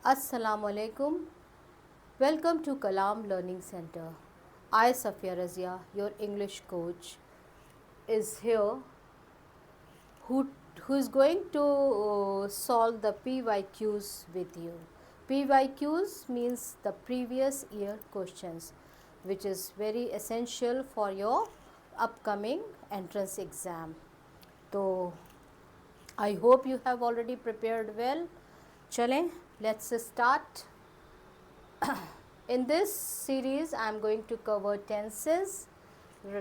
Assalamualaikum. Welcome to Kalam Learning Center. I, Safia Razia, your English coach, is here who is going to solve the PYQs with you. PYQs means the previous year questions, which is very essential for your upcoming entrance exam. So I hope you have already prepared well. Chale, let's start. In this series, I am going to cover tenses,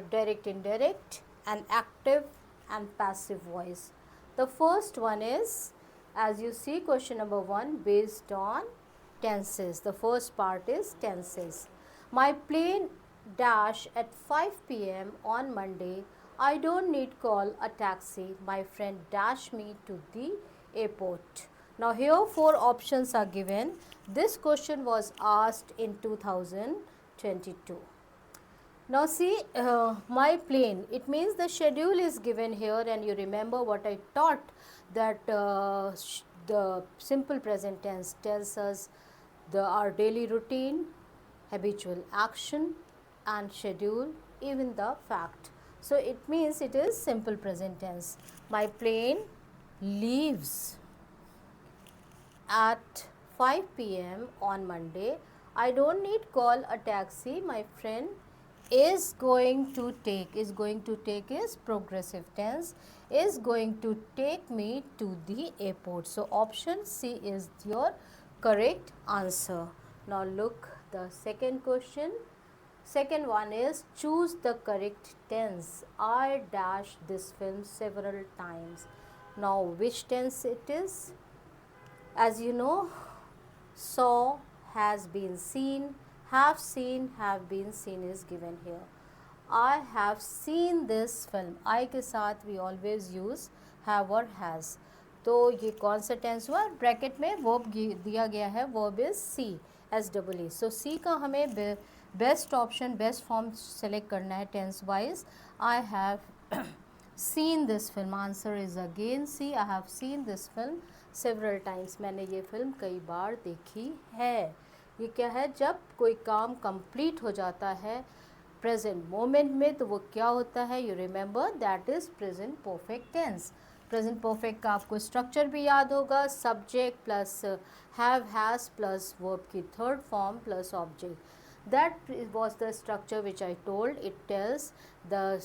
direct, indirect, and active and passive voice. The first one is, as you see, question number 1 based on tenses. The first part is tenses. My plane dash at 5 p.m. on Monday. I don't need call a taxi. My friend dash me to the airport. Now here 4 options are given. This question was asked in 2022. Now see, my plane, it means the schedule is given here, and you remember what I taught, that the simple present tense tells us our daily routine, habitual action and schedule, even the fact. So it means it is simple present tense. My plane leaves at 5 p.m. on Monday. I don't need call a taxi. My friend is going to take is progressive tense, is going to take me to the airport. So option C is your correct answer. Now look the second question. Second one is choose the correct tense. I dashed this film several times. Now which tense it is? As you know, saw, has been seen, have been seen is given here. I have seen this film. I के साथ we always use have or has. तो ये कौन सा tense हुआ? Bracket में verb दिया गया है, verb is see, S double E. So see का हमें best option, best form select करना है tense wise. I have seen this film. Answer is again C. I have seen this film several times. मैंने ये film कई बार देखी है. ये क्या है? जब कोई काम कंप्लीट हो जाता है प्रेजेंट मोमेंट में, तो वो क्या होता है? You remember that is present perfect tense. Present perfect का आपको स्ट्रक्चर भी याद होगा. Subject plus have has plus verb की third form plus object. That was the structure which I told. It tells the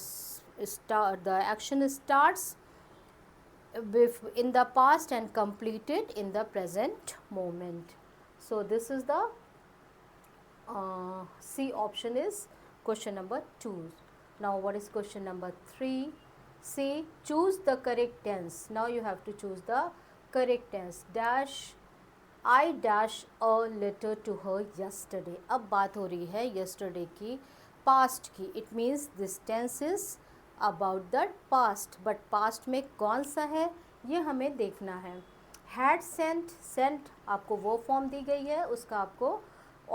action starts in the past and completed in the present moment. So this is the C option is question number 2. Now what is question number 3? C, choose the correct tense. Now you have to choose the correct tense. Dash I dash a letter to her yesterday. अब बात हो रही है yesterday की, past की. It means this tense is about the past. But past में कौन सा है ये हमें देखना है. Had sent आपको वो फॉर्म दी गई है, उसका आपको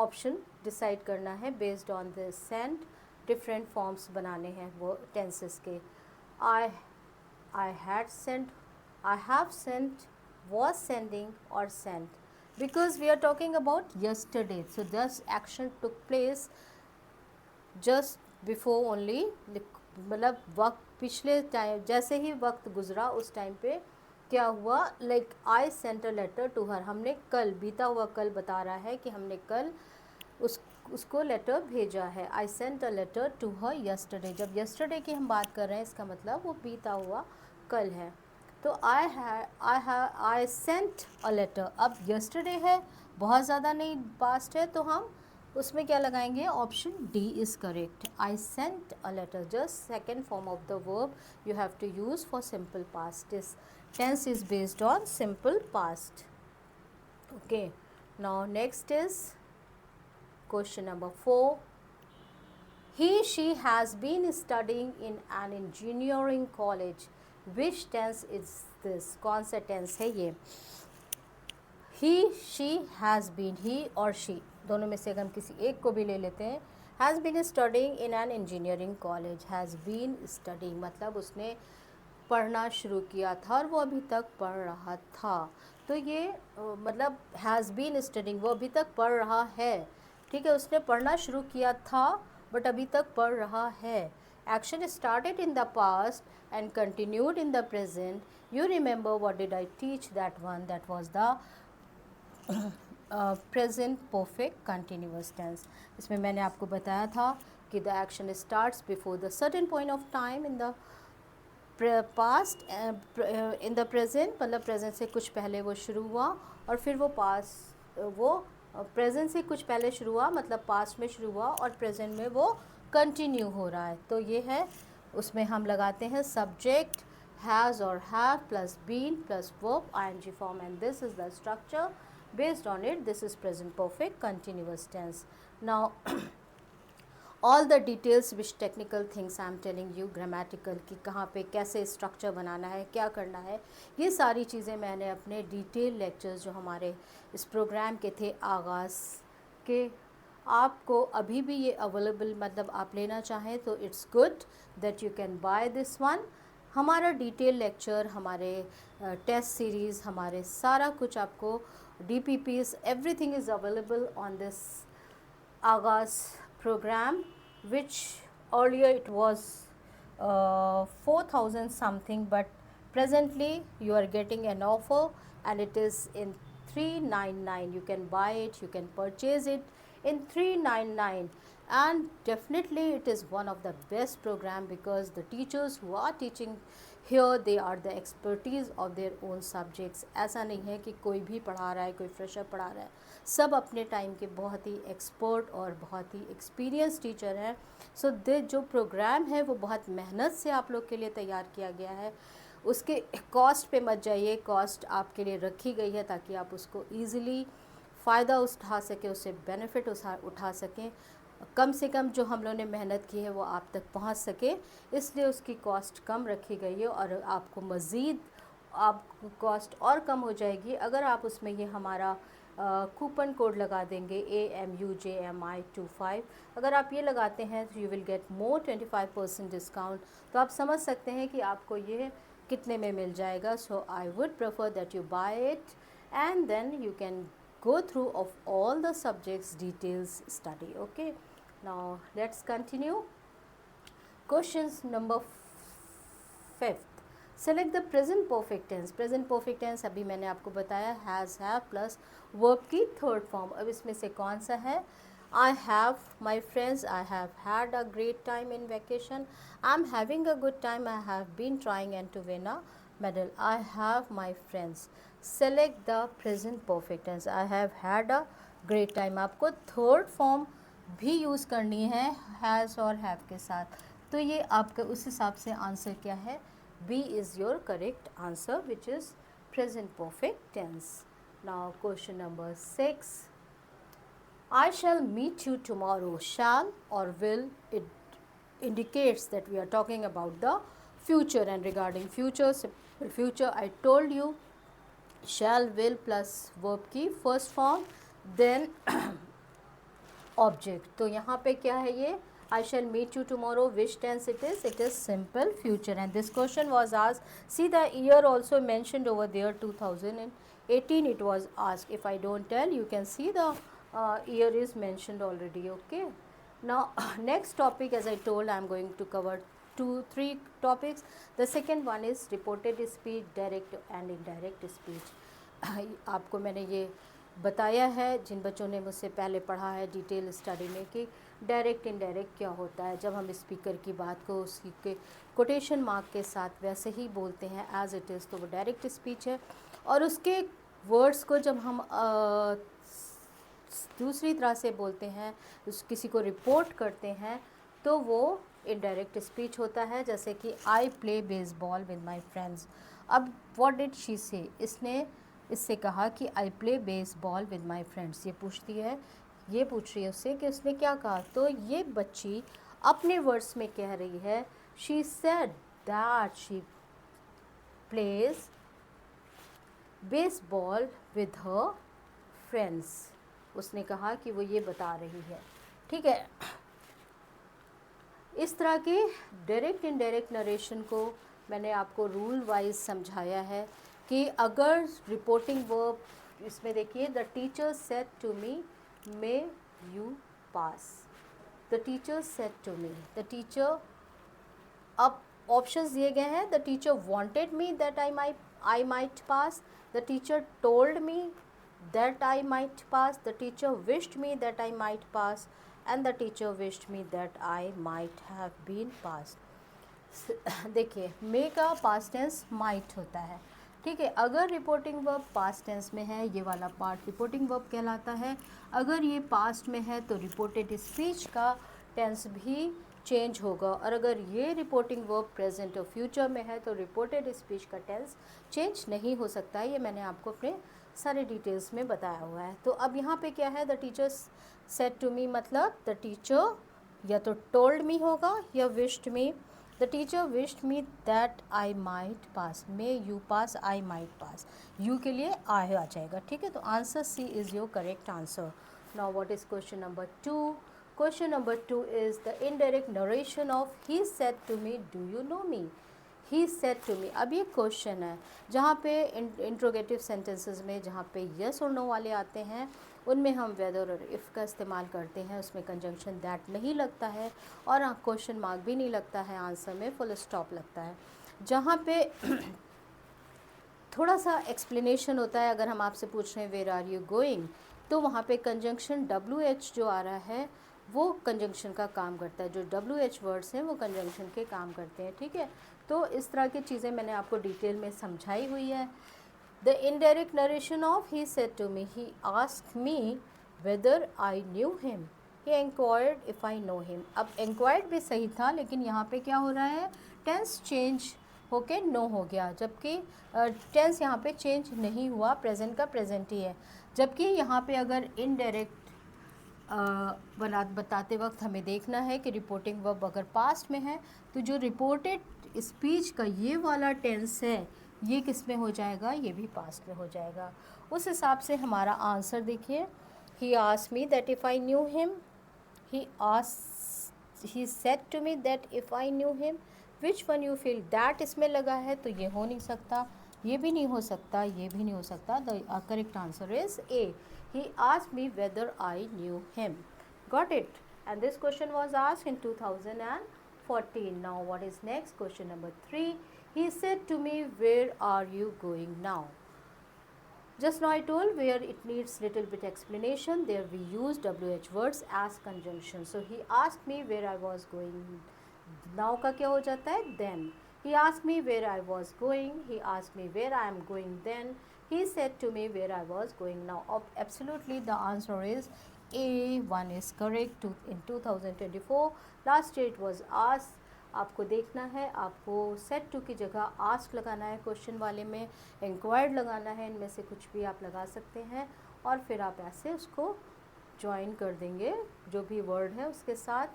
ऑप्शन डिसाइड करना है. Based on this sent different forms बनाने हैं वो टेंसेस के. I had sent, I have sent, was sending or sent. Because we are talking about yesterday, so this action took place just before only. मतलब वक्त पिछले time, जैसे ही वक्त गुजरा उस टाइम पे क्या हुआ. Like I sent a letter to her. हमने कल, बीता हुआ कल बता रहा है कि हमने कल उसको लेटर भेजा है. I sent a letter to her yesterday. जब यस्टरडे की हम बात कर रहे हैं, इसका मतलब वो बीता हुआ कल है. तो आई सेंट अ लेटर. अब यस्टरडे है, बहुत ज़्यादा नहीं पास्ट है, तो हम उसमें क्या लगाएंगे? Option D is correct. I sent a letter, just second form of the verb you have to use for simple past. This tense is based on simple past. Okay, now next is question number 4. He, she has been studying in an engineering college. Which tense is this? कौन सा tense है ये? He, she, has been. He और she दोनों में से अगर हम किसी एक को भी ले लेते हैं. Has been studying in an engineering college. Has been studying मतलब उसने पढ़ना शुरू किया था और वो अभी तक पढ़ रहा था। तो ये मतलब हैज़ बीन स्टडिंग, वो अभी तक पढ़ रहा है। ठीक है, उसने पढ़ना शुरू किया था बट अभी तक पढ़ रहा है। Action started in the past and continued in the present. You remember what did I teach that one, that was the present perfect continuous tense. इसमें मैंने आपको बताया था कि the action starts before the certain point of time in the past, in the present मतलब present से कुछ पहले वो शुरू हुआ, और फिर वो पास्ट वो प्रेजेंट से कुछ पहले शुरू हुआ मतलब पास्ट में शुरू हुआ और प्रेजेंट में वो कंटिन्यू हो रहा है। तो ये है, उसमें हम लगाते हैं सब्जेक्ट हैज़ और have plus been plus verb ING form, and this is the structure based on it. This is present perfect continuous tense. Now all the details which technical things I am telling you, grammatical कि कहाँ पे कैसे structure बनाना है, क्या करना है, ये सारी चीज़ें मैंने अपने डिटेल लेक्चर्स जो हमारे इस प्रोग्राम के थे आगाज़ के, आपको अभी भी ये अवेलेबल, मतलब आप लेना चाहें तो it's good that you can by this one. हमारा डिटेल लेक्चर, हमारे टेस्ट सीरीज़, हमारे सारा कुछ आपको DPPs, everything is available on this Agas program, which earlier it was 4,000 something, but presently you are getting an offer and it is in 399. You can buy it, you can purchase it in 399, and definitely it is one of the best program because the teachers who are teaching here, they are the expertise of their own subjects. ऐसा नहीं है कि कोई भी पढ़ा रहा है, कोई फ्रेशर पढ़ा रहा है, सब अपने टाइम के बहुत ही एक्सपर्ट और बहुत ही एक्सपीरियंस टीचर हैं। सो दे जो प्रोग्राम है वो बहुत मेहनत से आप लोग के लिए तैयार किया गया है। उसके कॉस्ट पे मत जाइए, कॉस्ट आपके लिए रखी गई है ताकि आप उसको ईज़िली फ़ायदा उठा सकें, उससे बेनिफिट उठा सकें। कम से कम जो हम लोगों ने मेहनत की है वो आप तक पहुंच सके, इसलिए उसकी कॉस्ट कम रखी गई है, और आपको मज़ीद आपको कॉस्ट और कम हो जाएगी अगर आप उसमें ये हमारा कूपन कोड लगा देंगे AMUJMI25। अगर आप ये लगाते हैं तो you will get more 25% discount. तो आप समझ सकते हैं कि आपको ये कितने में मिल जाएगा। So I would prefer that you buy it and then you can go through of all the subjects details study. Okay, now let's continue. Questions number 5th, select the present perfect tense. present perfect tense अभी मैंने आपको बताया has have plus verb की third form. अब इसमें से कौन सा है? I have my friends, I have had a great time in vacation, I'm having a good time, I have been trying and to win a medal. I have my friends. Select the present perfect tense. I have had a great time. आपको third form भी use करनी है has और have के साथ। तो ये आपका उस हिसाब से आंसर क्या है? B is your correct answer, which is present perfect tense. Now question number 6. I shall meet you tomorrow. Shall or will, it indicates that we are talking about the future, and regarding future I told you shall will plus verb की first form then object. तो यहाँ पे क्या है ये I shall meet you tomorrow, which tense it is? It is simple future, and this question was asked. See the year also mentioned over there, 2018 it was asked. If I don't tell, you can see the year is mentioned already. Okay, now next topic, as I told, I am going to cover 2-3 topics. The second one is reported speech, direct and indirect speech. आपको मैंने ये बताया है, जिन बच्चों ने मुझसे पहले पढ़ा है डिटेल स्टडी में, कि डायरेक्ट इनडायरेक्ट क्या होता है। जब हम स्पीकर की बात को उसकी के कोटेशन मार्क के साथ वैसे ही बोलते हैं एज इट इज़, तो वो डायरेक्ट स्पीच है। और उसके वर्ड्स को जब हम दूसरी तरह से बोलते हैं, किसी को रिपोर्ट करते हैं, तो वो इनडायरेक्ट स्पीच होता है। जैसे कि I play baseball with my friends. अब व्हाट डिड शी से, इसने इससे कहा कि I play baseball with my friends. ये पूछ रही है उससे कि उसने क्या कहा। तो ये बच्ची अपने वर्ड्स में कह रही है, she said that she plays baseball with her friends. उसने कहा कि वो ये बता रही है। ठीक है, इस तरह के डायरेक्ट इनडायरेक्ट नरेशन को मैंने आपको रूल वाइज समझाया है कि अगर रिपोर्टिंग वर्ब, इसमें देखिए the teacher said to me may you pass, the teacher said to me, the teacher, अब ऑप्शंस दिए गए हैं, the teacher wanted me that I might pass, the teacher told me that I might pass, the teacher wished me that I might pass, and the teacher wished me that I might have been pass. देखिए may का past tense might होता है, ठीक है। अगर reporting verb past tense में है, ये वाला पार्ट रिपोर्टिंग वर्ब कहलाता है। अगर ये पास्ट में है तो रिपोर्टेड स्पीच का टेंस भी चेंज होगा, और अगर ये रिपोर्टिंग वर्ब प्रेजेंट और फ्यूचर में है तो रिपोर्टेड स्पीच का टेंस चेंज नहीं हो सकता है। ये मैंने आपको अपने सारे डिटेल्स में बताया हुआ है। तो अब यहाँ पे क्या है, the teacher said to me, मतलब द टीचर या तो टोल्ड मी होगा या wished me. The teacher wished me that I might pass, may you pass, I might pass, you के लिए आई आ जाएगा, ठीक है। तो answer C is your correct answer. Now what is question number 2? Question number 2 is the indirect narration of he said to me, do you know me? He said to me। अब ये question है जहाँ पे interrogative sentences में जहाँ पे yes और no वाले आते हैं उनमें हम वेदर और इफ़ का इस्तेमाल करते हैं, उसमें कंजंक्शन दैट नहीं लगता है और क्वेश्चन मार्क भी नहीं लगता है, आंसर में फुल स्टॉप लगता है। जहाँ पे थोड़ा सा एक्सप्लेनेशन होता है, अगर हम आपसे पूछ रहे हैं वेयर आर यू गोइंग, तो वहाँ पे कंजंक्शन WH जो आ रहा है वो कंजंक्शन का काम करता है। जो WH वर्ड्स हैं वो कंजंक्शन के काम करते हैं, ठीक है। तो इस तरह की चीज़ें मैंने आपको डिटेल में समझाई हुई है। The indirect narration of he said to me, he asked me whether I knew him, he inquired if I know him. अब इंक्वायर्ड भी सही था, लेकिन यहाँ पे क्या हो रहा है, टेंस चेंज होके नो हो गया, जबकि टेंस यहाँ पे चेंज नहीं हुआ, प्रेजेंट का प्रेजेंट ही है। जबकि यहाँ पे अगर इनडायरेक्ट बताते वक्त हमें देखना है कि रिपोर्टिंग वर्ब अगर पास्ट में है तो जो रिपोर्टेड स्पीच का ये वाला टेंस है ये किस में हो जाएगा, ये भी पास्ट में हो जाएगा। उस हिसाब से हमारा आंसर देखिए, he asked me that if I knew him, he said to me that if I knew him, which one you feel, that इसमें लगा है तो ये हो नहीं सकता, ये भी नहीं हो सकता, ये भी नहीं हो सकता। The correct answer is a, he asked me whether I knew him. Got it? And this question was asked in 2014. Now what is next? Question number 3. He said to me, where are you going now? Just now I told where it needs little bit explanation. There we use WH words as conjunction. So he asked me where I was going. Now का क्या हो जाता है? Then. He asked me where I was going. He asked me where I am going then. He said to me where I was going now. Absolutely the answer is A. One is correct. In 2024 last year it was asked. आपको देखना है, आपको set to की जगह ask लगाना है question वाले में, इंक्वायर्ड लगाना है, इनमें से कुछ भी आप लगा सकते हैं और फिर आप ऐसे उसको ज्वाइन कर देंगे जो भी वर्ड है उसके साथ,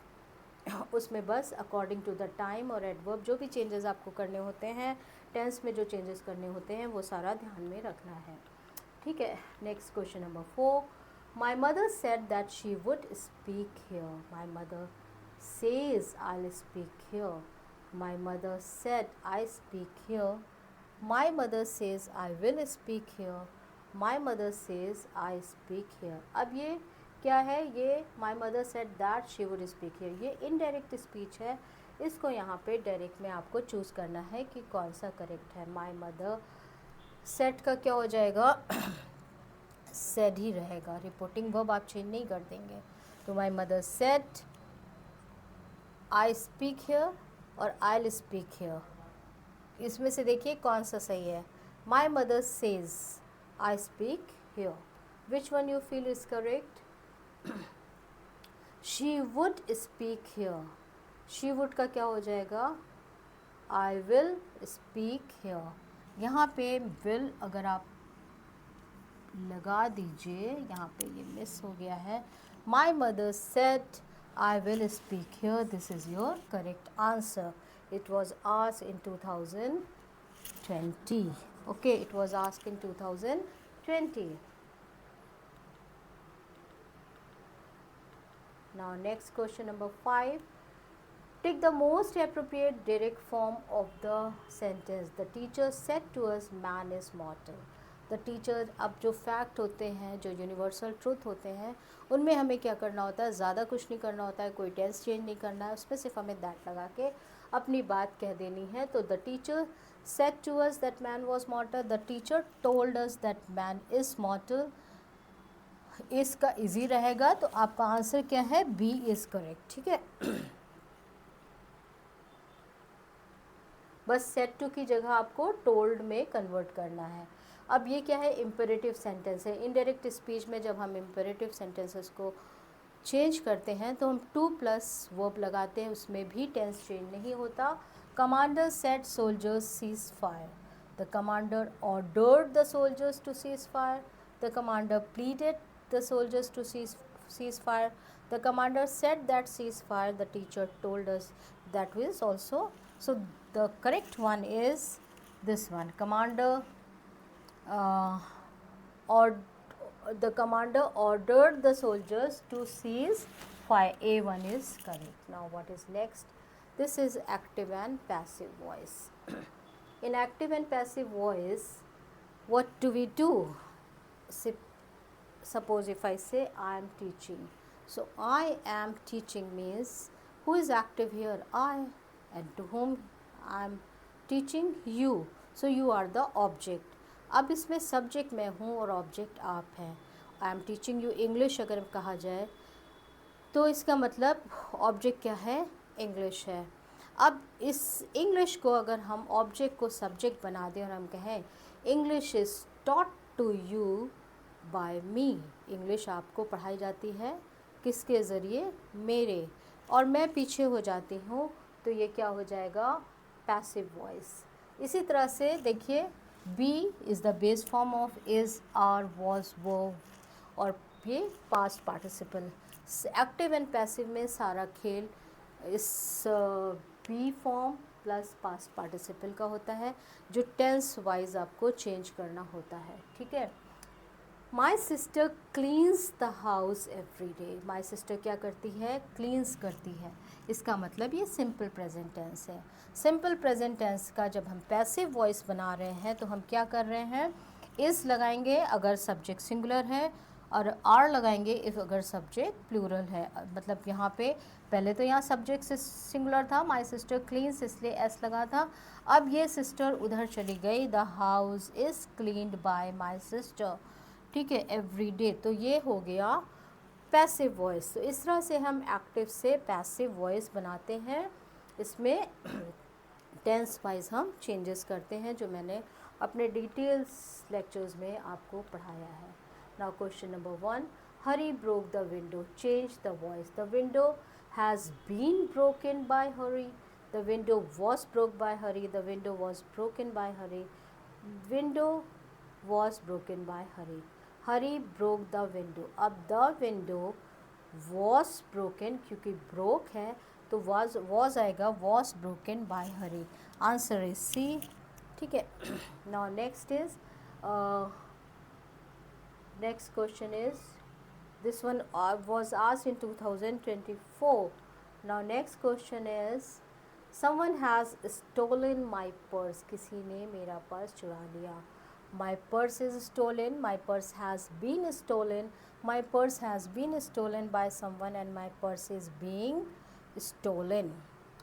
उसमें बस अकॉर्डिंग टू द टाइम और एडवर्ब जो भी चेंजेस आपको करने होते हैं, टेंस में जो चेंजेस करने होते हैं वो सारा ध्यान में रखना है, ठीक है। Next question number 4, my mother said that she would speak here, my mother says I'll speak here, my mother said I speak here, my mother says I will speak here, my mother says I speak here। अब ये क्या है, ये my mother said that she would speak here, ये indirect speech है, इसको यहाँ पे डायरेक्ट में आपको चूज़ करना है कि कौन सा करेक्ट है। my mother said का क्या हो जाएगा, said ही रहेगा, रिपोर्टिंग वर्ब आप चेंज नहीं कर देंगे। तो my mother said I speak here और आई स्पीक हेयर, इसमें से देखिए कौन सा सही है। My mother says I speak here, which one you feel is correct. She would speak here, she would का क्या हो जाएगा, आई विल स्पीक हेयर। यहाँ पे विल अगर आप लगा दीजिए, यहाँ पे ये मिस हो गया है। My mother said I will speak here. This is your correct answer. It was asked in 2020. Okay, it was asked in 2020. Now next question number 5. Take the most appropriate direct form of the sentence. The teacher said to us, man is mortal. The teacher, अब जो fact होते हैं, जो universal truth होते हैं, उनमें हमें क्या करना होता है, ज़्यादा कुछ नहीं करना होता है, कोई टेंस चेंज नहीं करना है, उसमें सिर्फ हमें दैट लगा के अपनी बात कह देनी है. तो the teacher said to us that man was mortal. The teacher told us that man is mortal. इसका इजी रहेगा, तो आपका आंसर क्या है, बी इज़ करेक्ट. ठीक है. बस सेट टू की जगह आपको टोल्ड में कन्वर्ट करना है. अब ये क्या है, इम्पेरेटिव सेंटेंस है. इनडायरेक्ट स्पीच में जब हम इम्पेरेटिव सेंटेंसेस को चेंज करते हैं तो हम टू प्लस वर्ब लगाते हैं, उसमें भी टेंस चेंज नहीं होता. Commander said soldiers cease fire. The commander ordered the soldiers to cease fire. The commander pleaded the soldiers to cease fire. The commander said that cease fire. The teacher told us. That means also. So the correct one is this one. Or the commander ordered the soldiers to cease fire. A1 is correct. Now what is next? This is active and passive voice. In active and passive voice, what do we do? Suppose if I say I am teaching. So I am teaching means who is active here? I. And to whom I am teaching? You. So you are the object. अब इसमें subject मैं हूँ और object आप हैं. I am teaching you English अगर कहा जाए तो इसका मतलब ऑब्जेक्ट क्या है, इंग्लिश है. अब इस इंग्लिश को अगर हम ऑब्जेक्ट को सब्जेक्ट बना दें और हम कहें English is taught to you by me. English आपको पढ़ाई जाती है किसके ज़रिए, मेरे, और मैं पीछे हो जाती हूँ, तो ये क्या हो जाएगा, पैसिव वॉइस. इसी तरह से देखिए, be is the base form of is, are, was, वो, और ये past participle. Active and passive में सारा खेल इस be form plus past participle का होता है, जो टेंस वाइज आपको चेंज करना होता है. ठीक है. My sister cleans the house every day. My sister क्या करती है, क्लीन्स करती है. इसका मतलब ये सिंपल प्रेजेंट टेंस है. सिंपल प्रेजेंट टेंस का जब हम पैसिव वॉइस बना रहे हैं तो हम क्या कर रहे हैं, इस लगाएंगे अगर सब्जेक्ट सिंगुलर है, और आर लगाएंगे इफ अगर सब्जेक्ट प्लूरल है. मतलब यहाँ पे पहले तो यहाँ सब्जेक्ट से सिंगुलर था, माई सिस्टर क्लीन्स, इसलिए एस लगा था. अब ये सिस्टर उधर चली गई, the house is cleaned bye my sister. ठीक है, एवरी डे. तो ये हो गया पैसिव वॉइस. तो इस तरह से हम एक्टिव से पैसिव वॉइस बनाते हैं. इसमें टेंस वाइज हम चेंजेस करते हैं, जो मैंने अपने डिटेल्स लेक्चर्स में आपको पढ़ाया है. Now question number 1. Hari broke the window. Change the voice. The window has been broken by Hari. The window was broke by Hari. The window was broken by Hari. Window was broken by Hari. Hari broke the window. अब the window was broken, क्योंकि broke है तो was आएगा, was broken by Hari. Answer is C. ठीक है. Now next is next question is this one was asked in 2024. Now next question is someone has stolen my purse. किसी ने मेरा purse चुरा लिया. My purse is stolen. My purse has been stolen. My purse has been stolen by someone and my purse is being stolen.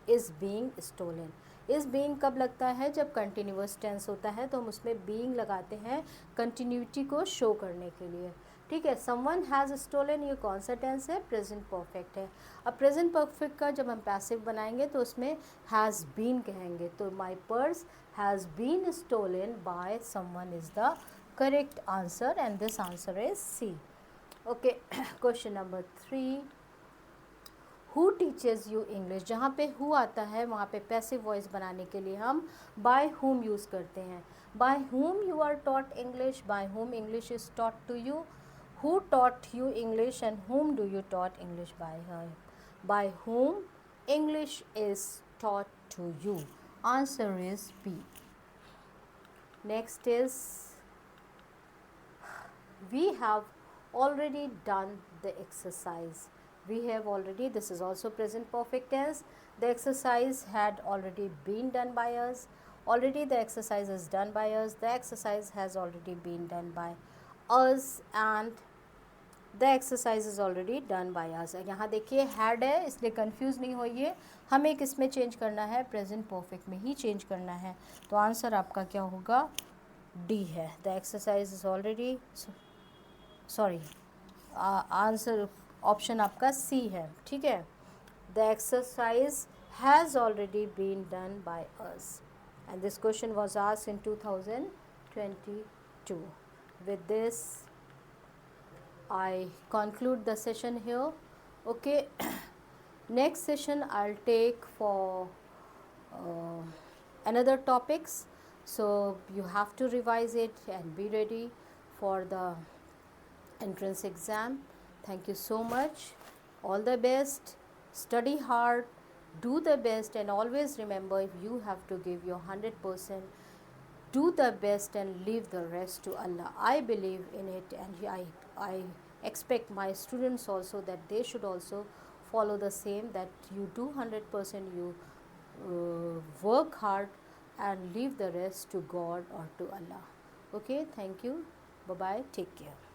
Is being stolen. Is being कब लगता है, जब continuous tense होता है तो हम उसमें being लगाते हैं कंटिन्यूटी को शो करने के लिए. ठीक है. someone has stolen, ये कौन सा टेंस है, प्रेजेंट परफेक्ट है. अब प्रेजेंट परफेक्ट का जब हम पैसिव बनाएंगे तो उसमें हैज़ बीन कहेंगे. तो my purse has been stolen by someone is the correct answer and this answer is C. Okay. Question number 3. Who teaches you English. जहाँ पे हु आता है वहाँ पे पैसिव वॉइस बनाने के लिए हम बाय हुम यूज़ करते हैं. By whom you are taught English. By whom English is taught to you. Who taught you English and whom do you taught English by her? By whom English is taught to you. Answer is B. Next is we have already done the exercise. we have already, this is also present perfect tense. The exercise had already been done by us. Already the exercise is done by us. The exercise has already been done by us and the exercise is already done by अस. यहाँ देखिए had है, इसलिए confuse नहीं होइए. हमें किस में change करना है, प्रेजेंट परफेक्ट में ही चेंज करना है. तो आंसर आपका क्या होगा, डी है. The exercise is already, sorry, answer option आपका सी है. ठीक है, the exercise has already been done by us and this question was asked in 2022. With this I conclude the session here. Okay, next session I'll take for another topics, so you have to revise it and be ready for the entrance exam. Thank you so much. All the best. Study hard, do the best, and always remember, if you have to give your 100%, do the best and leave the rest to Allah. I believe in it, and I expect my students also that they should also follow the same, that you do 100%, you work hard and leave the rest to God or to Allah. Okay, thank you. Bye bye. Take care.